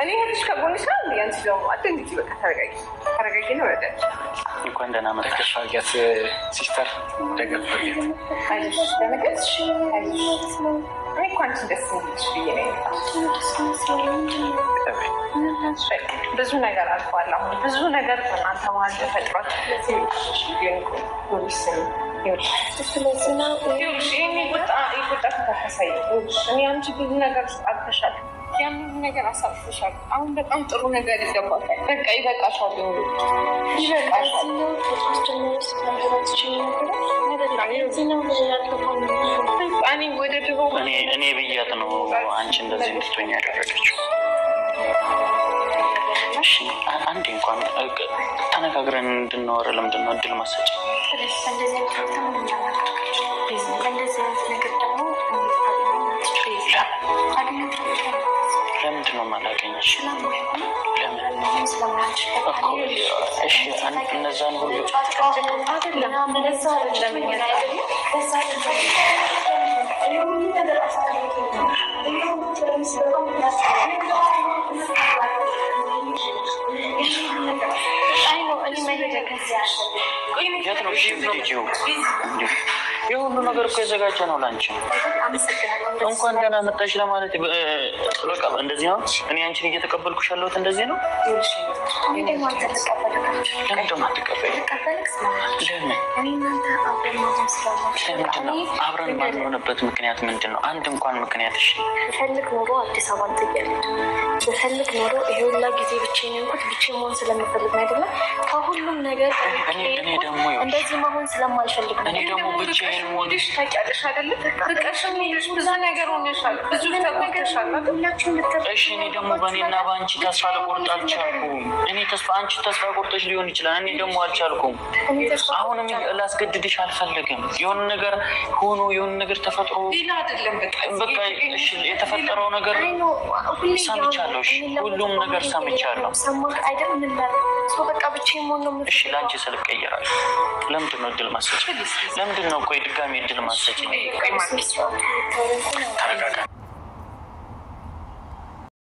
እኔ ሄድሽ ከጎንሽ ነው እንዴ? አንቺ ደግሞ አትንጂ። በቃ ተረጋጊ ነው ወደ እንኳን ደህና መጣሽ አልጋት ሲስተር ደገፍ ወርጌት አይሽ ደነገጥሽ አይሽ እኔ እኮ አንቺ ደስ ይልሽ ብዬ ነው ብዙ ነገር አልፏል። አሁን ብዙ ነገር በእናንተ መሀል ተፈጥሯል። እኔ አንቺ ብዙ ነገር አልፈሻል። ያንን ነገር አሳልፈሻል። አሁን በጣም ጥሩ ነገር ይገባታል። በቃ ይበቃሻል። ይበቃሻል። እኔ ብያት ነው አንቺ እንደዚህ እንድትሆኝ ያደረገችው። አንዴ እንኳን ተነጋግረን እንድናወራ ለምንድን ነው እድል ማሰጭ? ለምንድን ነው የማላገኝሽ? እሺ እነዛን ሁሉ የት ነው ሄጂው? የሁሉ ነገር እኮ የዘጋጀ ነው ላንቺ። እንኳን ደህና መጣሽ ለማለት በቃ እንደዚህ ነው። እኔ አንቺን እየተቀበልኩሽ ያለሁት እንደዚህ ነው። ለምን አትቀበል? አብረን ማንሆንበት ምክንያት ምንድን ነው? አንድ እንኳን ምክንያት። እሺ ብፈልግ ኖሮ አዲስ አበባ ትገኛለች። ብፈልግ ኖሮ ይሄ ሁላ ጊዜ ብቻዬን እንኳን ብቻዬን መሆን ስለምፈልግ አይደለም። ከሁሉም ነገር እኔ ደግሞ እንደዚህ መሆን ስለማልፈልግ ነው። እኔ ደግሞ ብቻዬን ሆነሽ ታውቂያለሽ አይደለ? ፍቅርሽም ብዙ ነገር ሆነሻል። ብዙ ተጎድተሻል። እሺ እኔ ደግሞ በእኔና በአንቺ ተስፋ ልቆርጥ አልቻልኩም። አንቺ ተስፋ ቆርጠሽ ሊሆን ይችላል። እኔ ደግሞ አልቻልኩም። አሁንም ላስገድድሽ አልፈልግም። የሆነ ነገር ሆኖ የሆነ ነገር ተፈጥሮ በቃ እሺ የተፈጠረው ነገር ሰምቻለሁ። እሺ ሁሉም ነገር ሰምቻለሁ። እሺ ለአንቺ ስልክ ቀይራለሁ። ለምንድን ነው እድል ማሰጭ? ለምንድን ነው ቆይ ድጋሜ እድል ማሰጭ? ተረጋጋ።